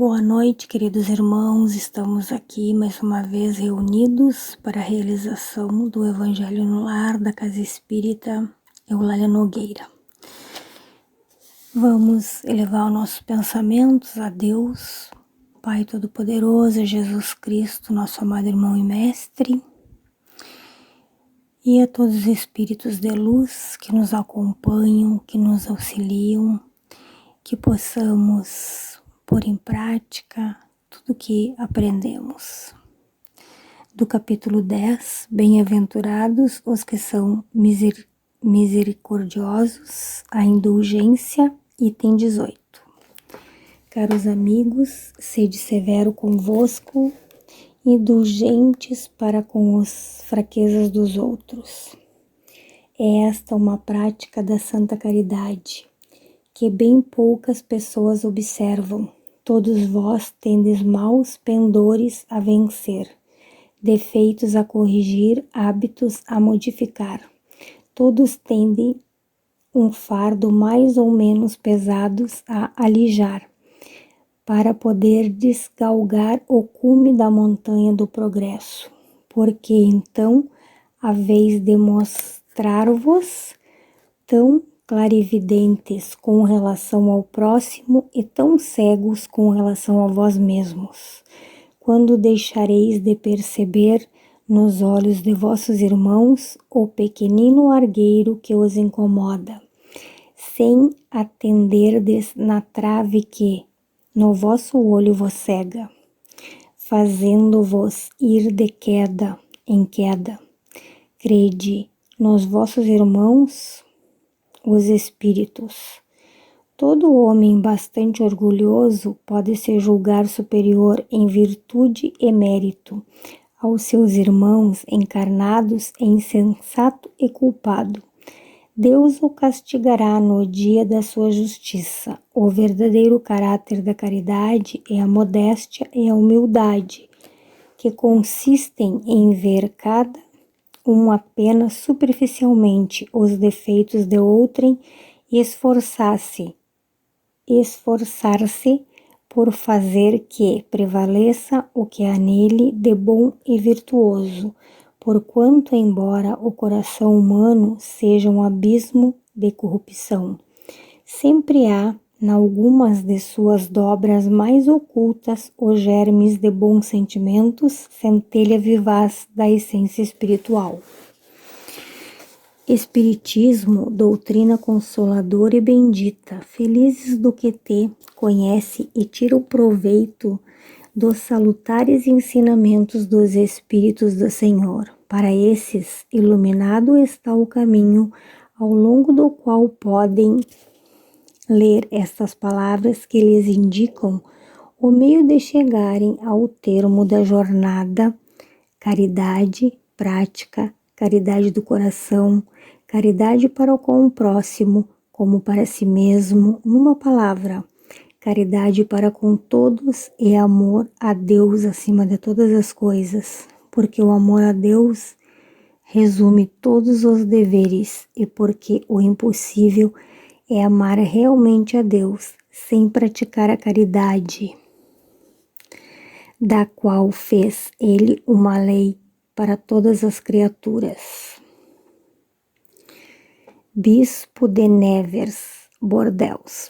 Boa noite, queridos irmãos. Estamos aqui mais uma vez reunidos para a realização do Evangelho no Lar da Casa Espírita Eulália Nogueira. Vamos elevar os nossos pensamentos a Deus, Pai Todo-Poderoso, a Jesus Cristo, nosso amado irmão e mestre, e a todos os espíritos de luz que nos acompanham, que nos auxiliam, que possamos pôr em prática tudo que aprendemos. Do capítulo 10, bem-aventurados os que são misericordiosos, a indulgência, item 18. Caros amigos, sede severo convosco, indulgentes para com as fraquezas dos outros. É esta uma prática da santa caridade, que bem poucas pessoas observam. Todos vós tendes maus pendores a vencer, defeitos a corrigir, hábitos a modificar. Todos tendem um fardo mais ou menos pesados a alijar, para poder desgalgar o cume da montanha do progresso. Porque então haveis de mostrar-vos tão clarividentes com relação ao próximo e tão cegos com relação a vós mesmos, quando deixareis de perceber nos olhos de vossos irmãos o pequenino argueiro que os incomoda, sem atenderdes na trave que no vosso olho vos cega, fazendo-vos ir de queda em queda. Crede nos vossos irmãos, os espíritos. Todo homem bastante orgulhoso pode se julgar superior em virtude e mérito aos seus irmãos encarnados em insensato e culpado. Deus o castigará no dia da sua justiça. O verdadeiro caráter da caridade é a modéstia e a humildade, que consistem em ver cada apenas superficialmente os defeitos de outrem e esforçar-se por fazer que prevaleça o que há nele de bom e virtuoso, porquanto, embora o coração humano seja um abismo de corrupção, sempre há, n'algumas de suas dobras mais ocultas, os germes de bons sentimentos, centelha vivaz da essência espiritual. Espiritismo, doutrina consoladora e bendita, felizes do que te conhece e tira o proveito dos salutares ensinamentos dos Espíritos do Senhor. Para esses, iluminado está o caminho ao longo do qual podem ler estas palavras que lhes indicam o meio de chegarem ao termo da jornada: caridade prática, caridade do coração, caridade para com o próximo, como para si mesmo, numa palavra, caridade para com todos e amor a Deus acima de todas as coisas, porque o amor a Deus resume todos os deveres e porque o impossível é amar realmente a Deus sem praticar a caridade, da qual fez Ele uma lei para todas as criaturas. Bispo de Nevers, Bordeaux.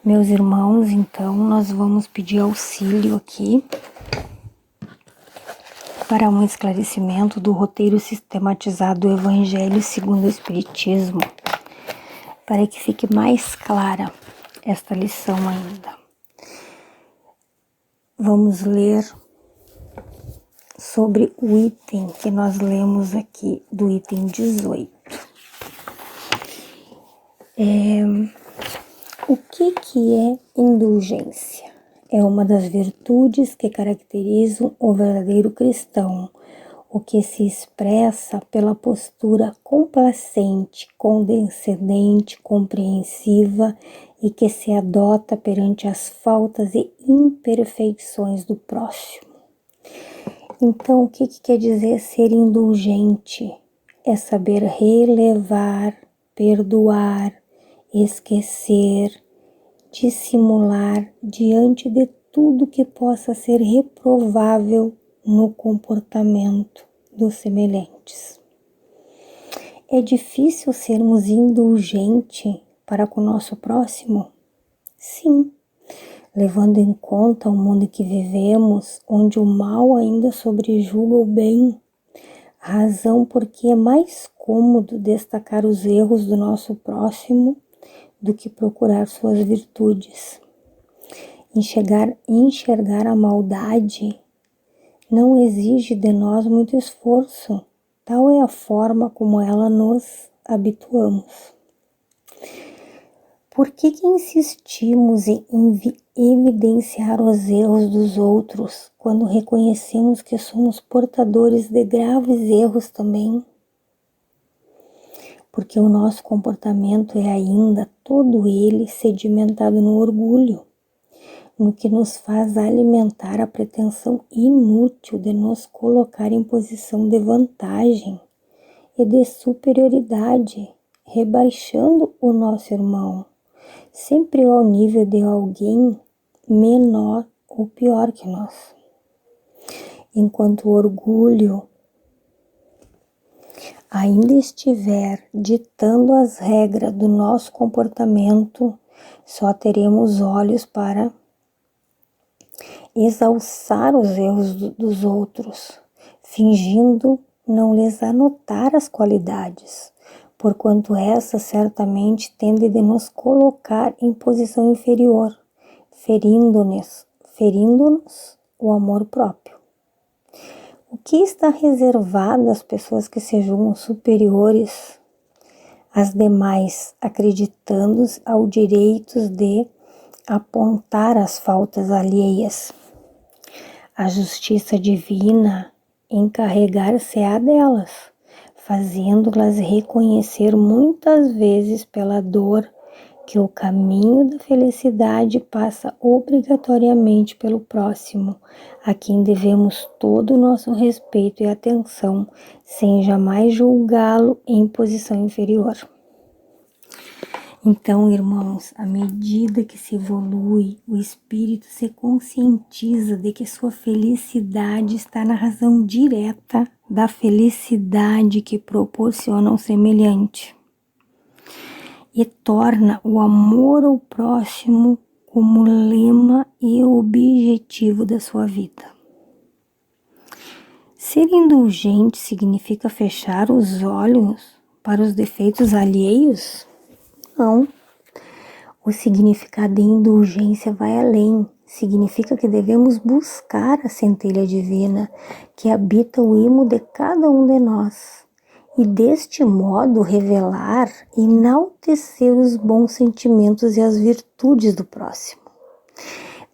Meus irmãos, então nós vamos pedir auxílio aqui para um esclarecimento do roteiro sistematizado do Evangelho segundo o Espiritismo, para que fique mais clara esta lição ainda. Vamos ler sobre o item que nós lemos aqui, do item 18. O que é indulgência? É uma das virtudes que caracterizam o verdadeiro cristão, o que se expressa pela postura complacente, condescendente, compreensiva e que se adota perante as faltas e imperfeições do próximo. Então, o que quer dizer ser indulgente? É saber relevar, perdoar, esquecer, dissimular diante de tudo que possa ser reprovável no comportamento dos semelhantes. É difícil sermos indulgentes para com o nosso próximo? Sim, levando em conta o mundo que vivemos, onde o mal ainda sobrejuga o bem, razão porque é mais cômodo destacar os erros do nosso próximo do que procurar suas virtudes. Enxergar a maldade não exige de nós muito esforço, tal é a forma como ela nos habituamos. Por que insistimos em evidenciar os erros dos outros quando reconhecemos que somos portadores de graves erros também? Porque o nosso comportamento é ainda todo ele sedimentado no orgulho, no que nos faz alimentar a pretensão inútil de nos colocar em posição de vantagem e de superioridade, rebaixando o nosso irmão, sempre ao nível de alguém menor ou pior que nós. Enquanto o orgulho ainda estiver ditando as regras do nosso comportamento, só teremos olhos para exalçar os erros dos outros, fingindo não lhes anotar as qualidades, porquanto essas certamente tendem de nos colocar em posição inferior, ferindo-nos o amor próprio. O que está reservado às pessoas que se julgam superiores às demais, acreditando ao direito de apontar as faltas alheias? A justiça divina encarregar-se-á delas, fazendo-las reconhecer muitas vezes pela dor que o caminho da felicidade passa obrigatoriamente pelo próximo, a quem devemos todo o nosso respeito e atenção, sem jamais julgá-lo em posição inferior. Então, irmãos, à medida que se evolui, o espírito se conscientiza de que sua felicidade está na razão direta da felicidade que proporciona um semelhante, e torna o amor ao próximo como lema e objetivo da sua vida. Ser indulgente significa fechar os olhos para os defeitos alheios? Não. O significado de indulgência vai além. Significa que devemos buscar a centelha divina que habita o imo de cada um de nós e deste modo revelar e enaltecer os bons sentimentos e as virtudes do próximo.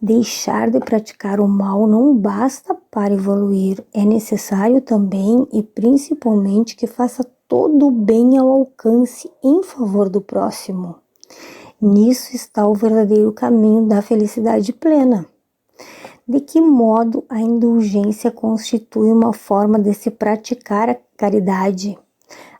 Deixar de praticar o mal não basta para evoluir, é necessário também e principalmente que faça todo o bem ao alcance em favor do próximo. Nisso está o verdadeiro caminho da felicidade plena. De que modo a indulgência constitui uma forma de se praticar a caridade?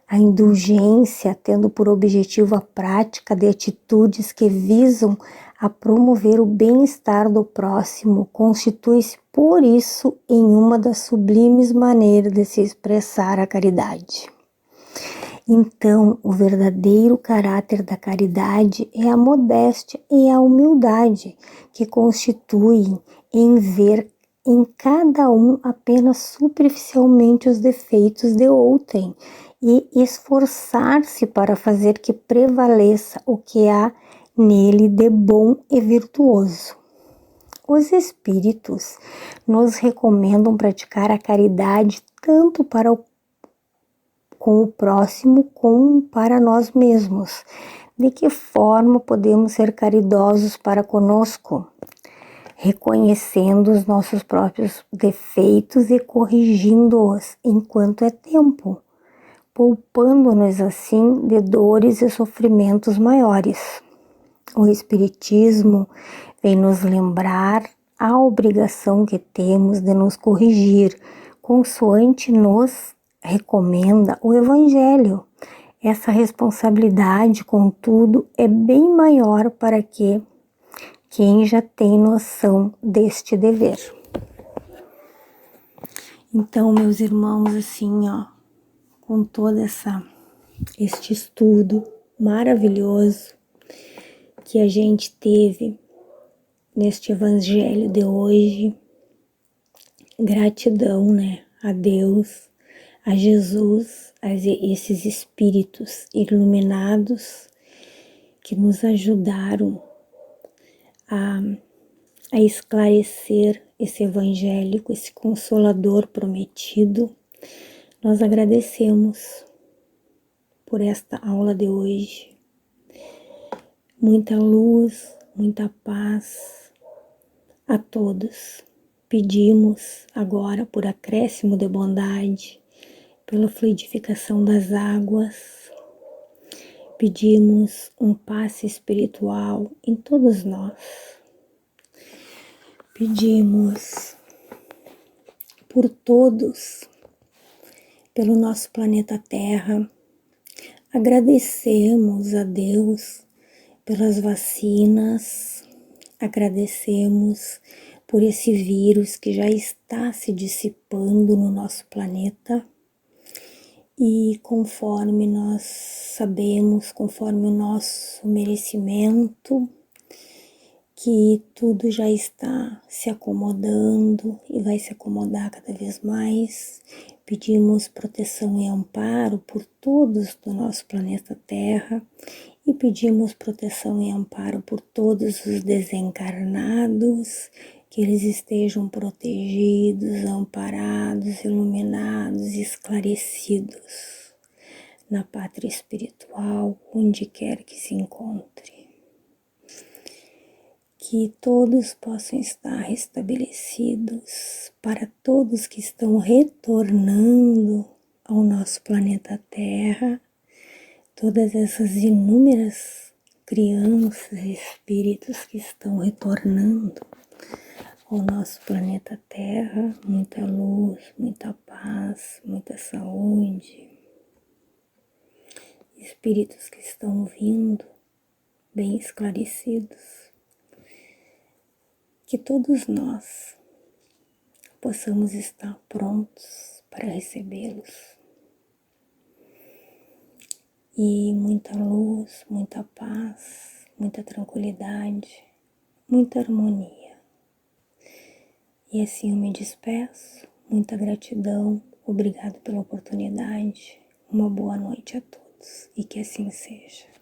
A indulgência, tendo por objetivo a prática de atitudes que visam a promover o bem-estar do próximo, constitui-se, por isso, em uma das sublimes maneiras de se expressar a caridade. Então, o verdadeiro caráter da caridade é a modéstia e a humildade, que constituem em ver em cada um apenas superficialmente os defeitos de outrem e esforçar-se para fazer que prevaleça o que há nele de bom e virtuoso. Os espíritos nos recomendam praticar a caridade tanto com o próximo como para nós mesmos. De que forma podemos ser caridosos para conosco? Reconhecendo os nossos próprios defeitos e corrigindo-os enquanto é tempo, poupando-nos assim de dores e sofrimentos maiores. O Espiritismo vem nos lembrar a obrigação que temos de nos corrigir, consoante nos recomenda o Evangelho. Essa responsabilidade, contudo, é bem maior para que quem já tem noção deste dever. Então, meus irmãos, assim, ó, com todo este estudo maravilhoso que a gente teve neste evangelho de hoje, gratidão, né, a Deus, a Jesus, a esses espíritos iluminados que nos ajudaram a esclarecer esse evangélico, esse consolador prometido. Nós agradecemos por esta aula de hoje. Muita luz, muita paz a todos. Pedimos agora por acréscimo de bondade, pela fluidificação das águas. Pedimos um passe espiritual em todos nós. Pedimos por todos, pelo nosso planeta Terra. Agradecemos a Deus pelas vacinas, agradecemos por esse vírus que já está se dissipando no nosso planeta. E conforme nós sabemos, conforme o nosso merecimento, que tudo já está se acomodando e vai se acomodar cada vez mais. Pedimos proteção e amparo por todos do nosso planeta Terra e pedimos proteção e amparo por todos os desencarnados, que eles estejam protegidos, amparados, iluminados, esclarecidos na pátria espiritual, onde quer que se encontre. Que todos possam estar restabelecidos, para todos que estão retornando ao nosso planeta Terra, todas essas inúmeras crianças e espíritos que estão retornando ao nosso planeta Terra, muita luz, muita paz, muita saúde. Espíritos que estão vindo bem esclarecidos. Que todos nós possamos estar prontos para recebê-los. E muita luz, muita paz, muita tranquilidade, muita harmonia. E assim eu me despeço. Muita gratidão, obrigado pela oportunidade. Uma boa noite a todos e que assim seja.